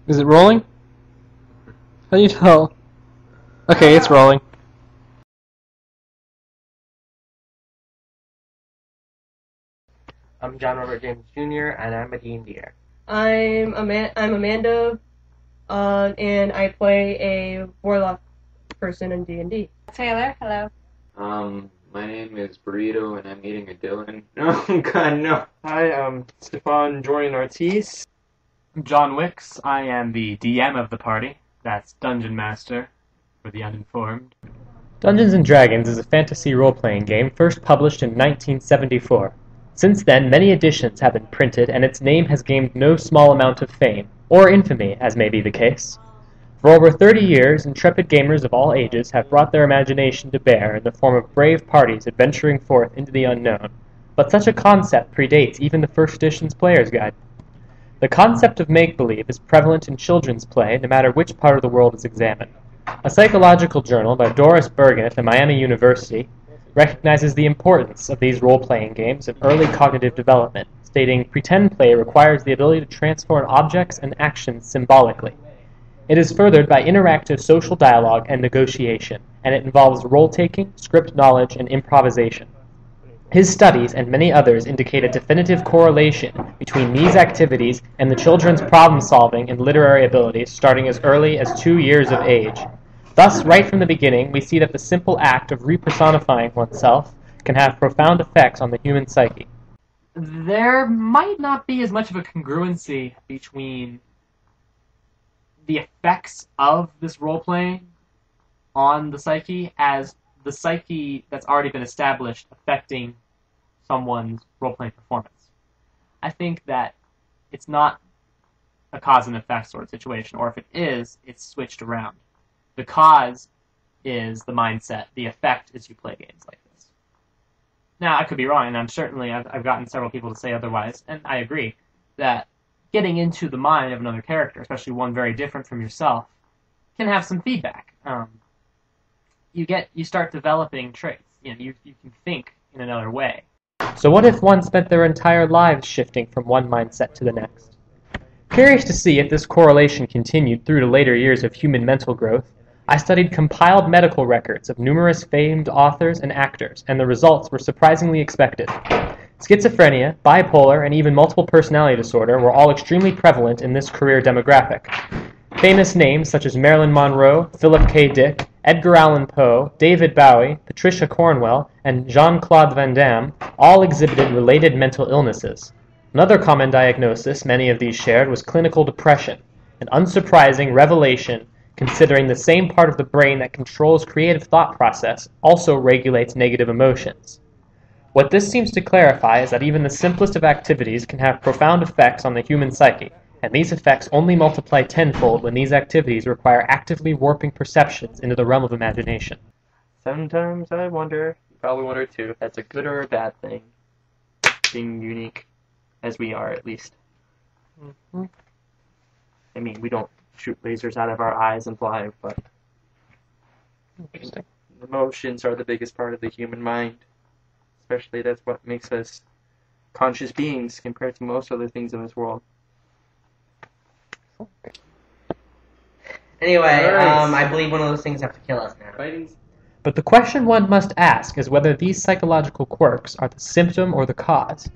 Is it rolling? How do you tell? Okay, it's rolling. I'm John Robert James Jr. and I'm a D&D-er. I'm Amanda, and I play a Warlock person in D&D. Taylor, hello. My name is Burrito and I'm eating a Dylan. No, God, no. Hi, I'm Stephan joining Ortiz. I'm John Wix. I am the DM of the party. That's Dungeon Master, for the uninformed. Dungeons & Dragons is a fantasy role-playing game first published in 1974. Since then, many editions have been printed, and its name has gained no small amount of fame, or infamy, as may be the case. For over 30 years, intrepid gamers of all ages have brought their imagination to bear in the form of brave parties adventuring forth into the unknown, but such a concept predates even the first edition's player's guide. The concept of make-believe is prevalent in children's play no matter which part of the world is examined. A psychological journal by Doris Bergen at the Miami University recognizes the importance of these role-playing games in early cognitive development, stating, "Pretend play requires the ability to transform objects and actions symbolically. It is furthered by interactive social dialogue and negotiation, and it involves role-taking, script knowledge, and improvisation." His studies and many others indicate a definitive correlation between these activities and the children's problem-solving and literary abilities starting as early as 2 years of age. Thus, right from the beginning, we see that the simple act of repersonifying oneself can have profound effects on the human psyche. There might not be as much of a congruency between the effects of this role-playing on the psyche as the psyche that's already been established affecting someone's role-playing performance. I think that it's not a cause and effect sort of situation, or if it is, it's switched around. The cause is the mindset. The effect is you play games like this. Now, I could be wrong, and I've gotten several people to say otherwise, and I agree that getting into the mind of another character, especially one very different from yourself, can have some feedback. You start developing traits. You can think in another way. So what if one spent their entire lives shifting from one mindset to the next? Curious to see if this correlation continued through to later years of human mental growth, I studied compiled medical records of numerous famed authors and actors, and the results were surprisingly expected. Schizophrenia, bipolar, and even multiple personality disorder were all extremely prevalent in this career demographic. Famous names such as Marilyn Monroe, Philip K. Dick, Edgar Allan Poe, David Bowie, Patricia Cornwell, and Jean-Claude Van Damme all exhibited related mental illnesses. Another common diagnosis many of these shared was clinical depression, an unsurprising revelation considering the same part of the brain that controls creative thought process also regulates negative emotions. What this seems to clarify is that even the simplest of activities can have profound effects on the human psyche, and these effects only multiply tenfold when these activities require actively warping perceptions into the realm of imagination. Sometimes I wonder, you probably wonder too, if that's a good or a bad thing, being unique, as we are at least. Mm-hmm. I mean, we don't shoot lasers out of our eyes and fly, but Interesting. emotions are the biggest part of the human mind. Especially that's what makes us conscious beings compared to most other things in this world. Anyway, Alright. I believe one of those things have to kill us now. But the question one must ask is whether these psychological quirks are the symptom or the cause.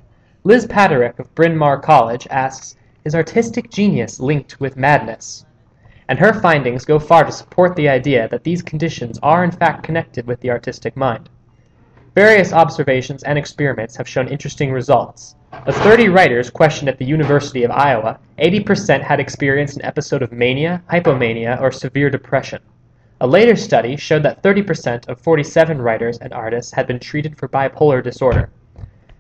Liz Paterick of Bryn Mawr College asks, "Is artistic genius linked with madness?" And her findings go far to support the idea that these conditions are in fact connected with the artistic mind. Various observations and experiments have shown interesting results. Of 30 writers questioned at the University of Iowa, 80% had experienced an episode of mania, hypomania, or severe depression. A later study showed that 30% of 47 writers and artists had been treated for bipolar disorder.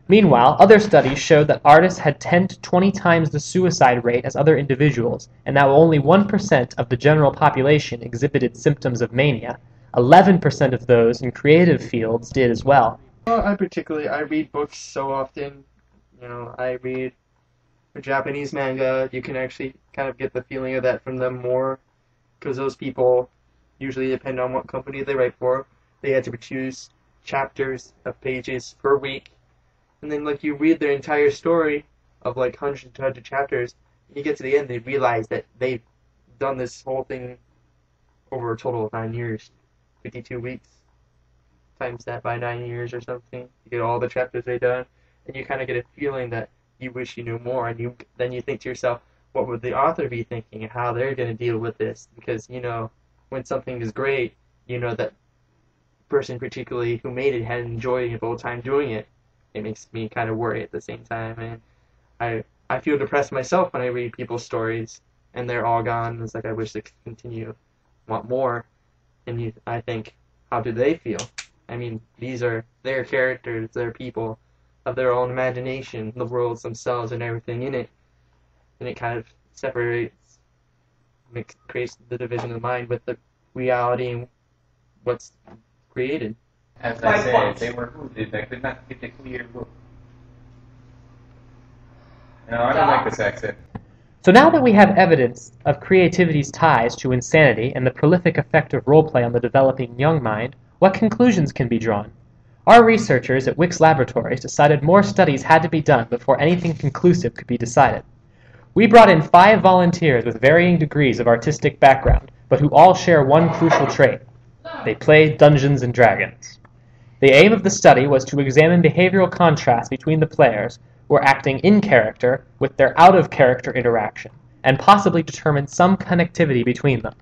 Meanwhile, other studies showed that artists had 10 to 20 times the suicide rate as other individuals, and that only 1% of the general population exhibited symptoms of mania. 11% of those in creative fields did as well. Well, I read books so often. I read a Japanese manga. You can actually kind of get the feeling of that from them more, because those people usually depend on what company they write for. They had to produce chapters of pages per week, and then you read their entire story of hundreds and hundreds of chapters, and you get to the end, they realize that they done this whole thing over a total of 9 years, 52 weeks. Times that by 9 years or something. You get all the chapters they've done, and you kind of get a feeling that you wish you knew more, and then you think to yourself, what would the author be thinking and how they're going to deal with this? Because, when something is great, that person particularly who made it had an enjoyable time doing it. It makes me kind of worry at the same time, and I feel depressed myself when I read people's stories, and they're all gone. It's like I wish they could continue, want more, and I think, how do they feel? I mean, these are their characters, their people of their own imagination, the worlds themselves and everything in it. And it kind of separates, creates the division of the mind with the reality and what's created. As I said, they were wounded. I could not get a clear book. No, I don't like this accent. So now that we have evidence of creativity's ties to insanity and the prolific effect of roleplay on the developing young mind, what conclusions can be drawn? Our researchers at Wix Laboratories decided more studies had to be done before anything conclusive could be decided. We brought in 5 volunteers with varying degrees of artistic background, but who all share one crucial trait. They play Dungeons & Dragons. The aim of the study was to examine behavioral contrasts between the players who are acting in character with their out-of-character interaction, and possibly determine some connectivity between them.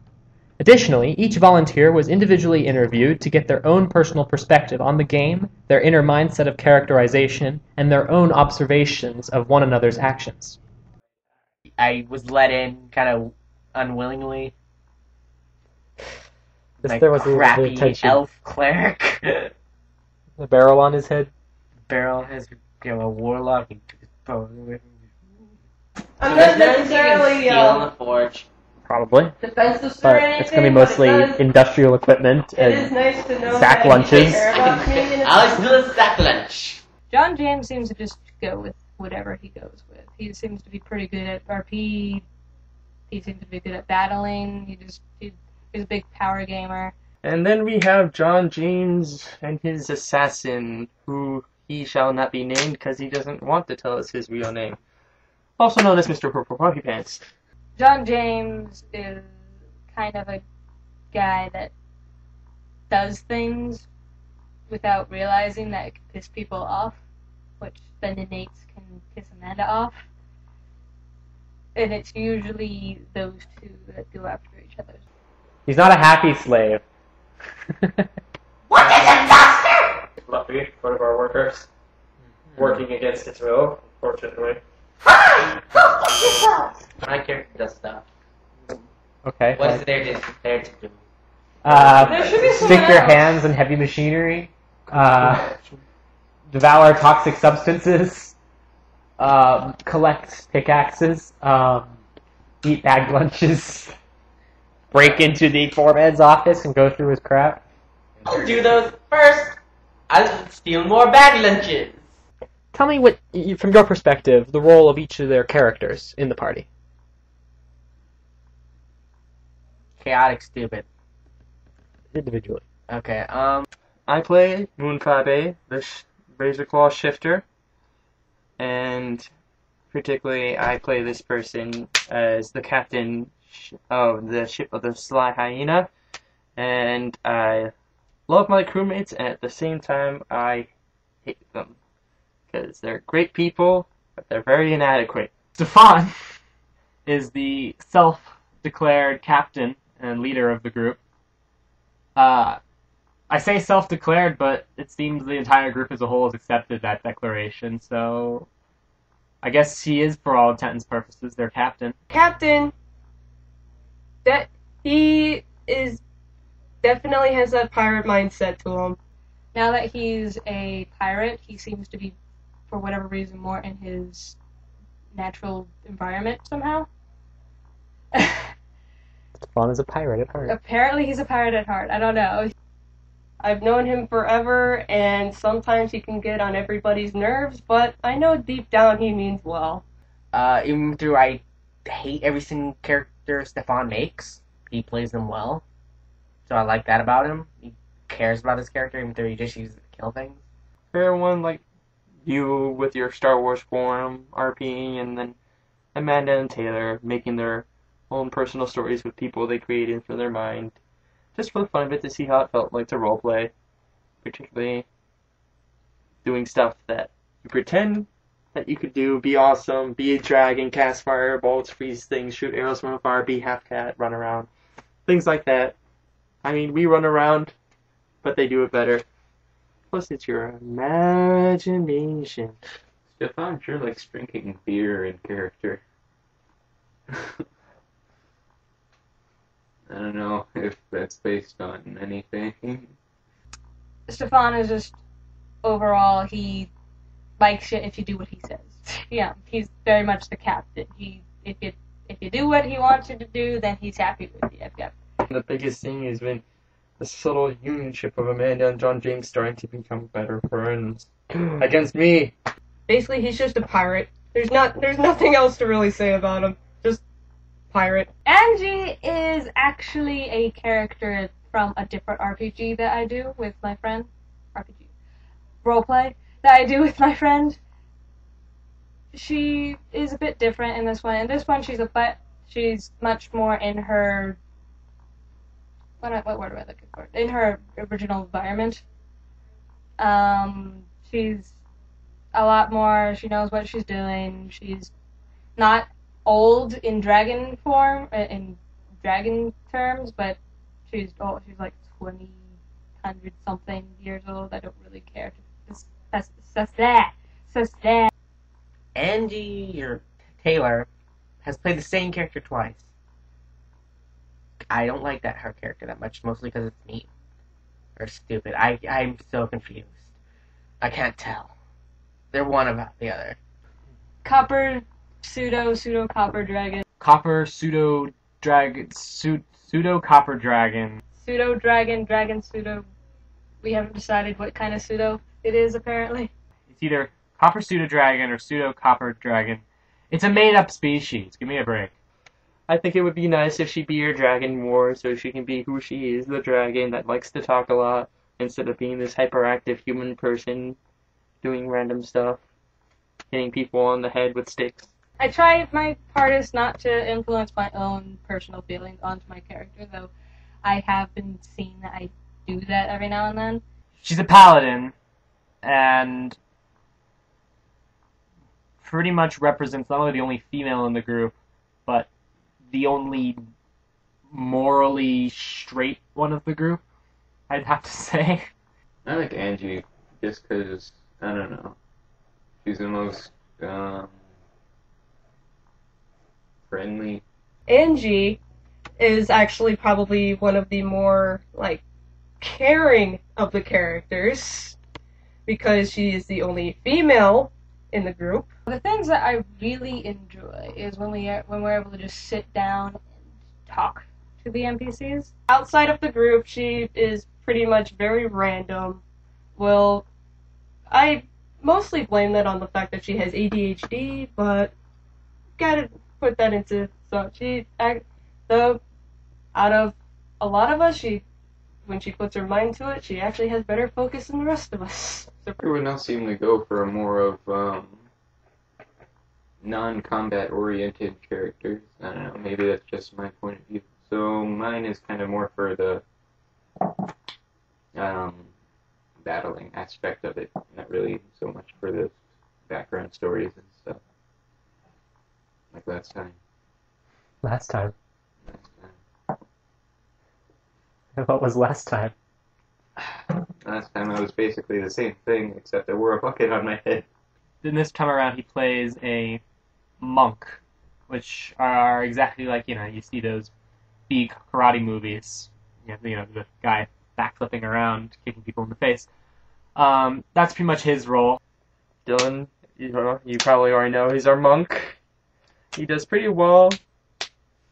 Additionally, each volunteer was individually interviewed to get their own personal perspective on the game, their inner mindset of characterization, and their own observations of one another's actions. I was let in kind of unwillingly. Like There was crappy tension. elf cleric. The barrel on his head. Barrel has a warlock. He took his bow with him. I'm not necessarily Steel in the forge. Probably. defensive But or anything. it's going to be but mostly it does- industrial equipment It is and nice to know sack that you lunches. care about me and I'll do a sack lunch. John James seems to just go with whatever he goes with. He seems to be pretty good at RP. He seems to be good at battling. He's a big power gamer. And then we have John James and his assassin, who he shall not be named because he doesn't want to tell us his real name. Also known as Mr. Purple Puppy Pants. John James is kind of a guy that does things without realizing that it can piss people off, which then innates can piss Amanda off. And it's usually those two that go after each other. he's not a happy slave. What is a duster? Fluffy, one of our workers, working against his will, unfortunately. Fine! Go fuck yourself! My character does stuff. Okay. What is there to do? There should be someone Stick your else. hands in heavy machinery. Devour toxic substances. Collect pickaxes. Eat bag lunches. Break into the foreman's office and go through his crap. I'll do those first. I'll steal more bag lunches. Tell me what, from your perspective, the role of each of their characters in the party. Chaotic stupid. Individually. Okay, I play Moonfabe, the Razor Claw Shifter, and particularly I play this person as the captain of the ship of the Sly Hyena, and I love my crewmates, and at the same time I hate them, because they're great people, but they're very inadequate. Stephan is the self-declared captain and leader of the group. I say self-declared, but it seems the entire group as a whole has accepted that declaration, so I guess he is, for all intents and purposes, their captain. Captain, that he is definitely has that pirate mindset to him. Now that he's a pirate, he seems to be, for whatever reason, more in his natural environment somehow. Spawn is a pirate at heart. Apparently he's a pirate at heart. I don't know. I've known him forever, and sometimes he can get on everybody's nerves, but I know deep down he means well. even though I hate every single character Stephan makes, he plays them well. So I like that about him. He cares about his character, even though he just uses it to kill things. For everyone like you with your Star Wars forum, RP, and then Amanda and Taylor making their own personal stories with people they created from their mind. Just for the fun of it, to see how it felt like to roleplay, particularly doing stuff that you pretend that you could do, be awesome, be a dragon, cast firebolts, freeze things, shoot arrows from afar, be half cat, run around, things like that. I mean, we run around, but they do it better. Plus, it's your imagination. Stephan sure likes drinking beer in character. I don't know if that's based on anything. Stephan is just, overall, he likes it if you do what he says. Yeah, he's very much the captain. If you do what he wants you to do, then he's happy with you. Yep. The biggest thing is when the subtle unionship of Amanda and John James starting to become better friends against me. Basically, he's just a pirate. There's nothing else to really say about him. Just pirate. Angie is actually a character from a different RPG that I do with my friend. RPG. Roleplay that I do with my friend. She is a bit different in this one. In this one, she's much more in her... What word am I looking for? In her original environment. She's a lot more, she knows what she's doing. She's not old in dragon form, in dragon terms, but she's like 20, 100 something years old. I don't really care to discuss that. Angie, or Taylor, has played the same character twice. I don't like her character that much, mostly because it's mean. Or stupid. I'm so confused. I can't tell. They're one about the other. Copper, pseudo copper dragon. Copper, pseudo dragon, pseudo copper dragon. Pseudo dragon, dragon pseudo. We haven't decided what kind of pseudo it is, apparently. It's either copper pseudo dragon or pseudo copper dragon. It's a made up species. Give me a break. I think it would be nice if she be your dragon more, so she can be who she is, the dragon that likes to talk a lot, instead of being this hyperactive human person doing random stuff, hitting people on the head with sticks. I try my hardest not to influence my own personal feelings onto my character, though I have been seeing that I do that every now and then. She's a paladin, and pretty much represents not only the only female in the group, but the only morally straight one of the group, I'd have to say. I like Angie just because, I don't know, she's the most friendly. Angie is actually probably one of the more, caring of the characters, because she is the only female in the group. The things that I really enjoy is when we're able to just sit down and talk to the NPCs. Outside of the group, she is pretty much very random. Well, I mostly blame that on the fact that she has ADHD, but gotta put that into so out of a lot of us, when she puts her mind to it, she actually has better focus than the rest of us. Everyone else seemed to go for a more of non-combat oriented characters. I don't know, maybe that's just my point of view. So mine is kind of more for the battling aspect of it, not really so much for the background stories and stuff. Like last time. Last time? What was last time? Last time I was basically the same thing, except I wore a bucket on my head. Then this time around he plays a monk, which are exactly like, you see those big karate movies. The guy backflipping around, kicking people in the face. That's pretty much his role. Dylan, you probably already know, he's our monk. He does pretty well.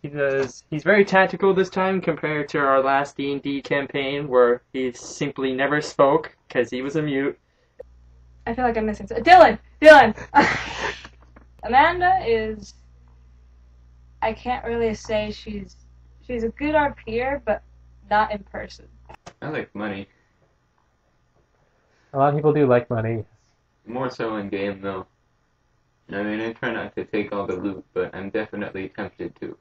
He's very tactical this time compared to our last D&D campaign where he simply never spoke because he was a mute. I feel like I'm missing something. Dylan! Amanda is... I can't really say she's a good RPer, but not in person. I like money. A lot of people do like money. More so in game, though. I mean, I try not to take all the loot, but I'm definitely tempted to.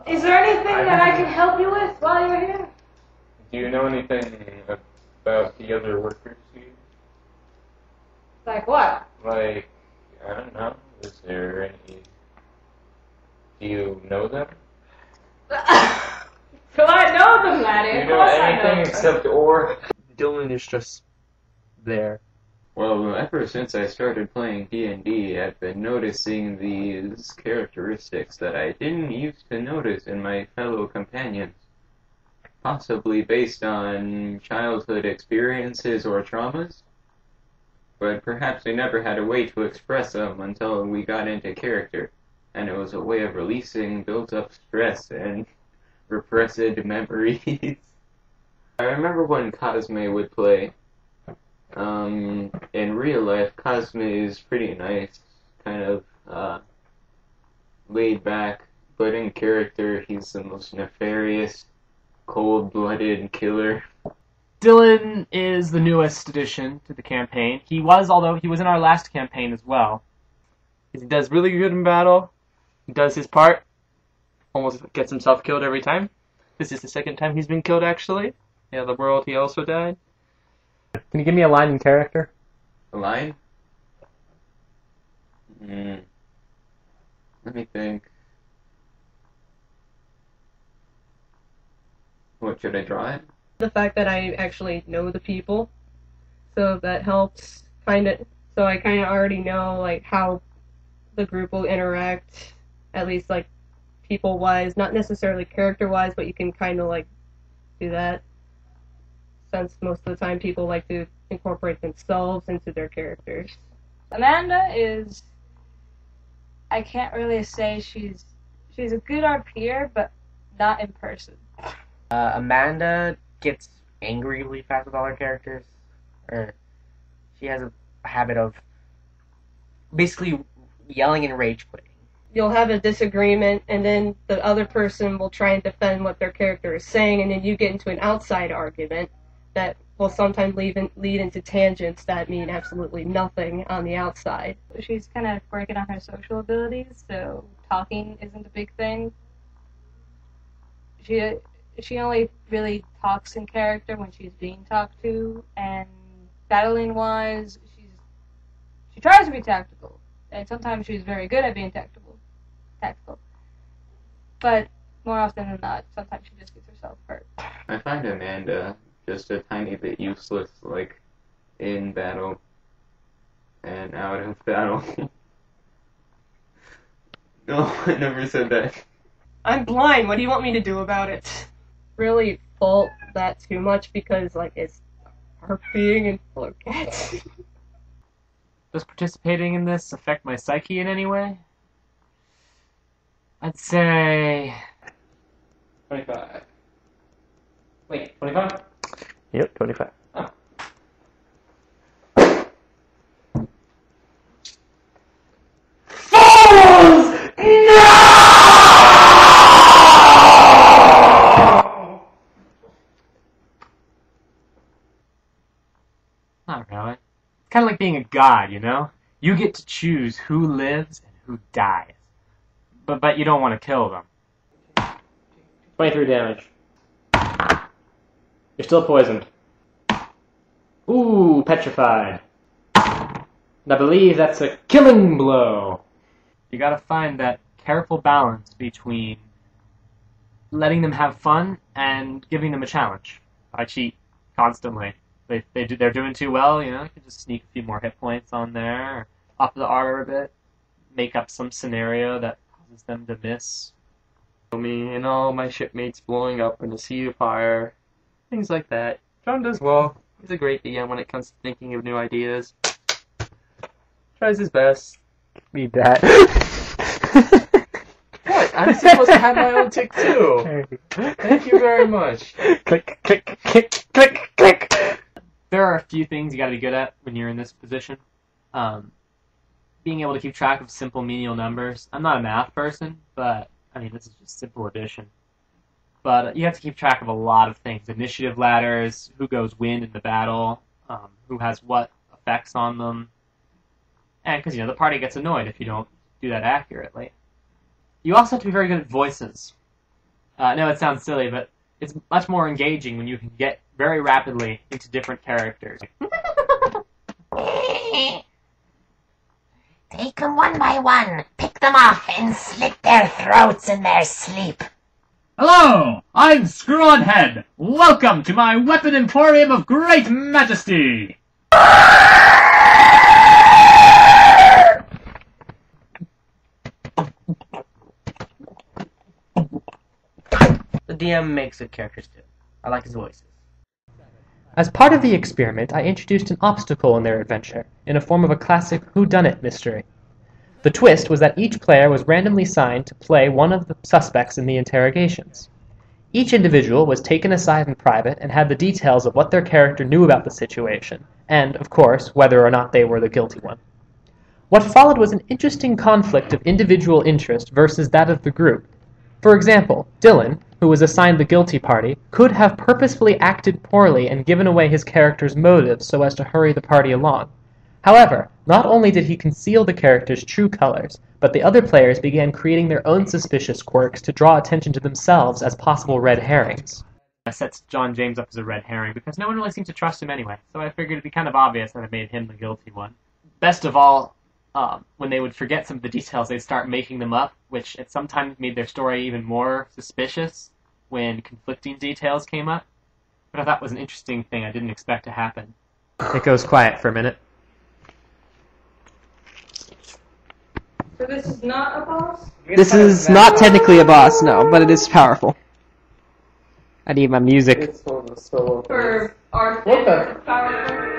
Is there anything that I can help you with while you're here? Do you know anything about the other workers here? Like what? Like, I don't know. Is there any... Do you know them? Do I know them, laddie? Do you Of know course I anything know. except Or? Dylan is just there. Well, ever since I started playing D&D, I've been noticing these characteristics that I didn't used to notice in my fellow companions. Possibly based on childhood experiences or traumas. But perhaps we never had a way to express them until we got into character. And it was a way of releasing built-up stress and repressed memories. I remember when Cosme would play. In real life, Cosme is pretty nice, kind of laid back, but in character, he's the most nefarious, cold-blooded killer. Dylan is the newest addition to the campaign. He was in our last campaign as well. He does really good in battle. He does his part. Almost gets himself killed every time. This is the second time he's been killed, actually. Yeah, the world he also died. Can you give me a line in character? A line? Let me think. What, should I draw it? The fact that I actually know the people, so that helps kind of. So I kind of already know like how the group will interact, at least like people-wise, not necessarily character-wise, but you can kind of like do that. Since most of the time people like to incorporate themselves into their characters. Amanda is, I can't really say she's a good RPer, but not in person. Amanda gets angry really fast with all her characters. She has a habit of basically yelling and rage quitting. You'll have a disagreement, and then the other person will try and defend what their character is saying, and then you get into an outside argument that will sometimes lead into tangents that mean absolutely nothing on the outside. She's kind of working on her social abilities, so talking isn't a big thing. She only really talks in character when she's being talked to, and battling-wise, she tries to be tactical, and sometimes she's very good at being tactical. But more often than not, sometimes she just gets herself hurt. I find Amanda just a tiny bit useless, like, in battle and out of battle. No, I never said that. I'm blind, what do you want me to do about it? Really fault that too much because, like, it's her being and forget. Does participating in this affect my psyche in any way? I'd say 25. Wait, 25? Yep, 25. Oh. not really. It's kind of like being a god, you know? You get to choose who lives and who dies. But you don't want to kill them. 23 damage. You're still poisoned. Ooh, petrified. And I believe that's a killing blow. You gotta find that careful balance between letting them have fun and giving them a challenge. I cheat constantly. They're doing too well, you know, you can just sneak a few more hit points on there, or up the armor a bit, make up some scenario that causes them to miss. Me and all my shipmates blowing up in a sea of fire. Things like that. John does well. He's a great DM when it comes to thinking of new ideas. Tries his best. Need that. What? I'm supposed to have my own tick too. Thank you very much. Click, click, click, click, click. There are a few things you gotta be good at when you're in this position. Being able to keep track of simple menial numbers. I'm not a math person, but I mean, this is just simple addition. But you have to keep track of a lot of things. Initiative ladders, who goes when in the battle, who has what effects on them. And because, you know, the party gets annoyed if you don't do that accurately. You also have to be very good at voices. No, it sounds silly, but it's much more engaging when you can get very rapidly into different characters. Take them one by one, pick them off, and slit their throats in their sleep. Hello, I'm Screw-on-Head. Welcome to my weapon emporium of great majesty. The DM makes good characters too. I like his voices. As part of the experiment, I introduced an obstacle in their adventure, in a form of a classic whodunit mystery. The twist was that each player was randomly assigned to play one of the suspects in the interrogations. Each individual was taken aside in private and had the details of what their character knew about the situation, and, of course, whether or not they were the guilty one. What followed was an interesting conflict of individual interest versus that of the group. For example, Dylan, who was assigned the guilty party, could have purposefully acted poorly and given away his character's motives so as to hurry the party along. However, not only did he conceal the character's true colors, but the other players began creating their own suspicious quirks to draw attention to themselves as possible red herrings. I set John James up as a red herring because no one really seemed to trust him anyway, so I figured it'd be kind of obvious that I made him the guilty one. Best of all, when they would forget some of the details, they'd start making them up, which at sometimes made their story even more suspicious when conflicting details came up. But I thought was an interesting thing I didn't expect to happen. It goes quiet for a minute. So this is not a boss? This is not technically a boss, no, but it is powerful. I need my music. It's so For our What the- powerful?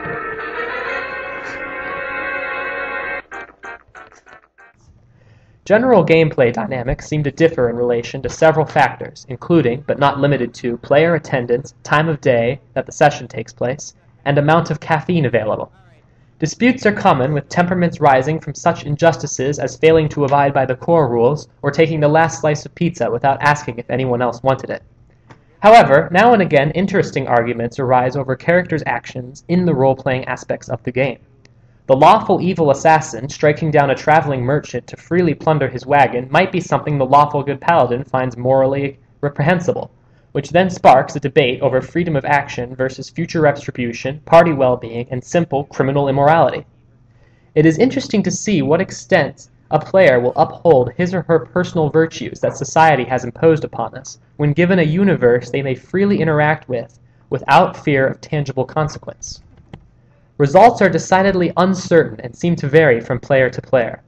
General gameplay dynamics seem to differ in relation to several factors, including, but not limited to, player attendance, time of day that the session takes place, and amount of caffeine available. Disputes are common, with temperaments rising from such injustices as failing to abide by the core rules or taking the last slice of pizza without asking if anyone else wanted it. However, now and again interesting arguments arise over characters' actions in the role-playing aspects of the game. The lawful evil assassin striking down a traveling merchant to freely plunder his wagon might be something the lawful good paladin finds morally reprehensible, which then sparks a debate over freedom of action versus future retribution, party well-being, and simple criminal immorality. It is interesting to see what extent a player will uphold his or her personal virtues that society has imposed upon us, when given a universe they may freely interact with without fear of tangible consequence. Results are decidedly uncertain and seem to vary from player to player.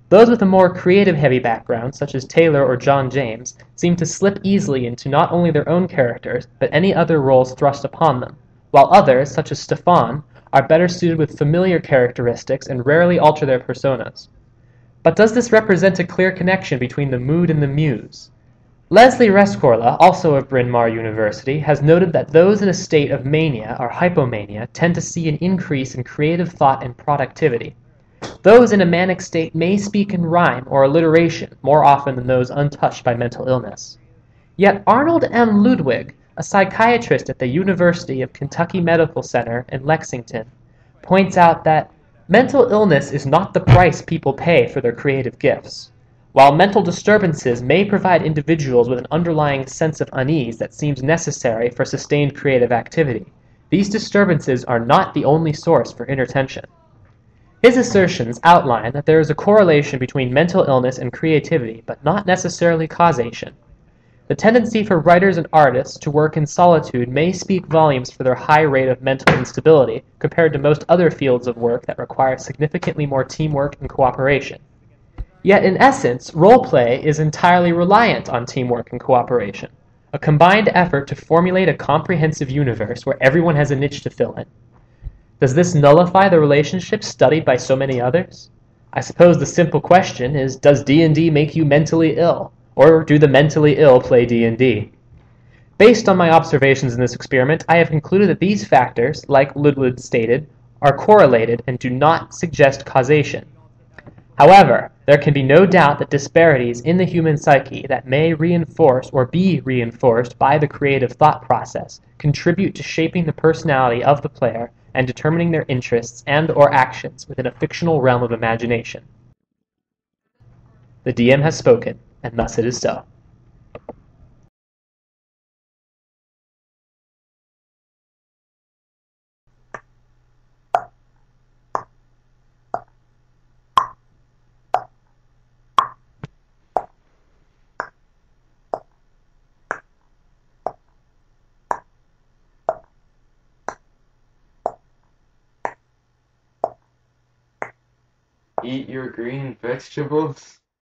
Those with a more creative-heavy background, such as Taylor or John James, seem to slip easily into not only their own characters, but any other roles thrust upon them, while others, such as Stephan, are better suited with familiar characteristics and rarely alter their personas. But does this represent a clear connection between the mood and the muse? Leslie Rescorla, also of Bryn Mawr University, has noted that those in a state of mania or hypomania tend to see an increase in creative thought and productivity. Those in a manic state may speak in rhyme or alliteration more often than those untouched by mental illness. Yet Arnold M. Ludwig, a psychiatrist at the University of Kentucky Medical Center in Lexington, points out that mental illness is not the price people pay for their creative gifts. While mental disturbances may provide individuals with an underlying sense of unease that seems necessary for sustained creative activity, these disturbances are not the only source for inner tension. His assertions outline that there is a correlation between mental illness and creativity, but not necessarily causation. The tendency for writers and artists to work in solitude may speak volumes for their high rate of mental instability compared to most other fields of work that require significantly more teamwork and cooperation. Yet in essence, roleplay is entirely reliant on teamwork and cooperation, a combined effort to formulate a comprehensive universe where everyone has a niche to fill in. Does this nullify the relationships studied by so many others? I suppose the simple question is, does D&D make you mentally ill, or do the mentally ill play D&D? Based on my observations in this experiment, I have concluded that these factors, like Ludwig stated, are correlated and do not suggest causation. However, there can be no doubt that disparities in the human psyche that may reinforce or be reinforced by the creative thought process contribute to shaping the personality of the player and determining their interests and or actions within a fictional realm of imagination. The DM has spoken, and thus it is so. Eat your green vegetables.